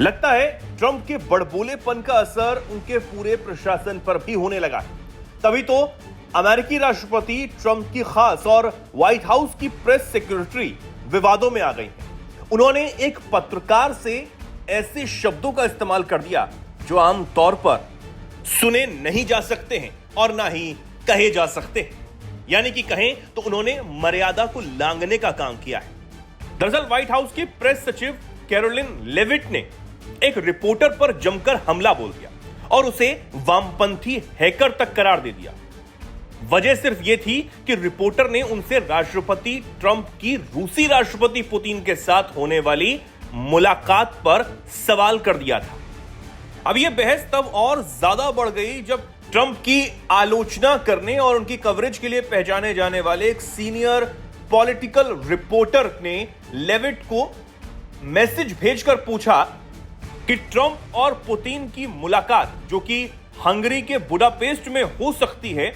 लगता है ट्रंप के बड़बोलेपन का असर उनके पूरे प्रशासन पर भी होने लगा है। तभी तो अमेरिकी राष्ट्रपति ट्रंप की खास और व्हाइट हाउस की प्रेस सेक्रेटरी विवादों में आ गई हैं। उन्होंने एक पत्रकार से ऐसे शब्दों का इस्तेमाल कर दिया जो आमतौर पर सुने नहीं जा सकते हैं और ना ही कहे जा सकते हैं। यानी कि कहें तो उन्होंने मर्यादा को लांघने का काम किया है। दरअसल व्हाइट हाउस की प्रेस सचिव कैरोलिन लेविट ने एक रिपोर्टर पर जमकर हमला बोल दिया और उसे वामपंथी हैकर तक करार दे दिया। वजह सिर्फ यह थी कि रिपोर्टर ने उनसे राष्ट्रपति ट्रंप की रूसी राष्ट्रपति पुतिन के साथ होने वाली मुलाकात पर सवाल कर दिया था। अब यह बहस तब और ज्यादा बढ़ गई जब ट्रंप की आलोचना करने और उनकी कवरेज के लिए पहचाने जाने वाले एक सीनियर पॉलिटिकल रिपोर्टर ने लेविट को मैसेज भेजकर पूछा कि ट्रंप और पुतिन की मुलाकात जो कि हंगरी के बुडापेस्ट में हो सकती है,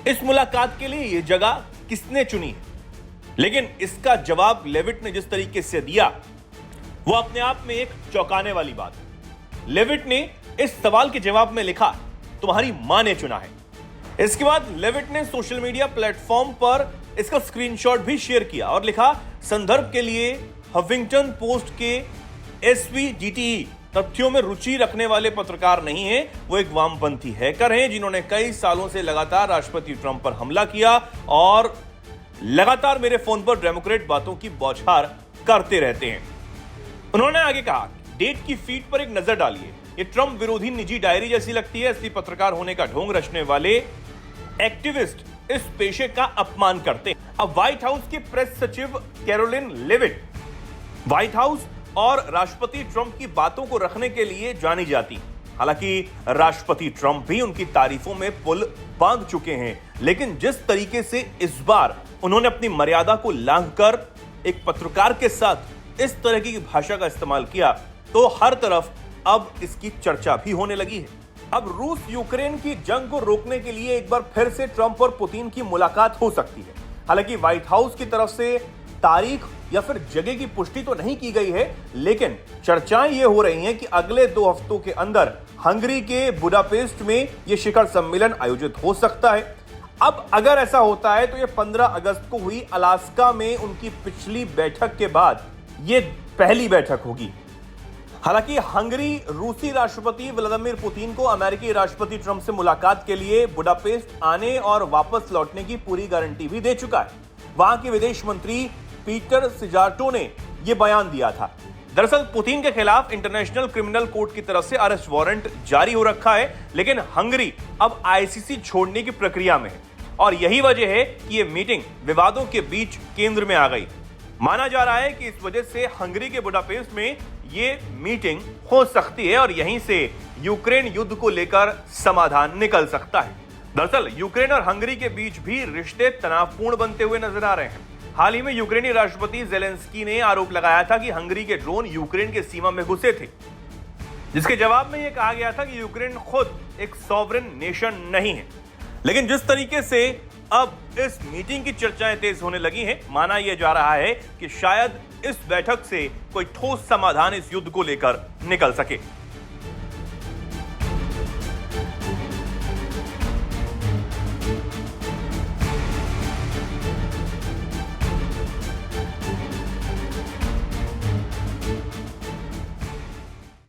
इस मुलाकात के लिए यह जगह किसने चुनी है। लेकिन इसका जवाब लेविट ने जिस तरीके से दिया वो अपने आप में एक चौंकाने वाली बात है। लेविट ने इस सवाल के जवाब में लिखा, तुम्हारी मां ने चुना है। इसके बाद लेविट ने सोशल मीडिया प्लेटफॉर्म पर इसका स्क्रीनशॉट भी शेयर किया और लिखा, संदर्भ के लिए हफिंगटन पोस्ट के एसवीजीटीई तथ्यों में रुचि रखने वाले पत्रकार नहीं है, वो एक वामपंथी हैकर हैं जिन्होंने कई सालों से लगातार राष्ट्रपति ट्रंप पर हमला किया और लगातार मेरे फोन पर डेमोक्रेट बातों की बौछार करते रहते हैं। उन्होंने आगे कहा, डेट की फीड पर एक नजर डालिए, ये ट्रंप विरोधी निजी डायरी जैसी लगती है। असली पत्रकार होने का ढोंग रचने वाले एक्टिविस्ट इस पेशे का अपमान करते हैं। अब व्हाइट हाउस की प्रेस सचिव कैरोलिन लेविट व्हाइट हाउस और राष्ट्रपति ट्रंप की बातों को रखने के लिए जानी जाती। हालांकि राष्ट्रपति ट्रंप भी उनकी तारीफों में पुल बांध चुके हैं, लेकिन जिस तरीके से इस बार उन्होंने अपनी मर्यादा को लांघकर एक पत्रकार के साथ इस तरह की भाषा का इस्तेमाल किया तो हर तरफ अब इसकी चर्चा भी होने लगी है। अब रूस यूक्रेन की जंग को रोकने के लिए एक बार फिर से ट्रंप और पुतिन की मुलाकात हो सकती है। हालांकि व्हाइट हाउस की तरफ से तारीख या फिर जगह की पुष्टि तो नहीं की गई है, लेकिन चर्चाएं ये हो रही हैं कि अगले 2 हफ्तों के अंदर हंगरी के बुडापेस्ट में यह शिखर सम्मेलन आयोजित हो सकता है। अब अगर ऐसा होता है तो यह 15 अगस्त को हुई अलास्का में उनकी पिछली बैठक के बाद यह पहली बैठक होगी। हालांकि हंगरी रूसी राष्ट्रपति व्लादिमीर पुतिन को अमेरिकी राष्ट्रपति ट्रंप से मुलाकात के लिए बुडापेस्ट आने और वापस लौटने की पूरी गारंटी भी दे चुका है। वहां के विदेश मंत्री पीटर सिजार्टो ने यह बयान दिया था। दरअसल पुतिन के खिलाफ इंटरनेशनल क्रिमिनल कोर्ट की तरफ से अरेस्ट वारंट जारी हो रखा है, लेकिन हंगरी अब आईसीसी छोड़ने की प्रक्रिया में है और यही वजह है कि यह मीटिंग विवादों के बीच केंद्र में आ गई। माना जा रहा है कि इस वजह से हंगरी के बुडापेस्ट में यह मीटिंग हो सकती है और यहीं से यूक्रेन युद्ध को लेकर समाधान निकल सकता है। दरअसल यूक्रेन और हंगरी के बीच भी रिश्ते तनावपूर्ण बनते हुए नजर आ रहे हैं। हाल ही में यूक्रेनी राष्ट्रपति जेलेंस्की ने आरोप लगाया था कि हंगरी के ड्रोन यूक्रेन के सीमा में घुसे थे, जिसके जवाब में यह कहा गया था कि यूक्रेन खुद एक सॉवरेन नेशन नहीं है। लेकिन जिस तरीके से अब इस मीटिंग की चर्चाएं तेज होने लगी हैं, माना यह जा रहा है कि शायद इस बैठक से कोई ठोस समाधान इस युद्ध को लेकर निकल सके।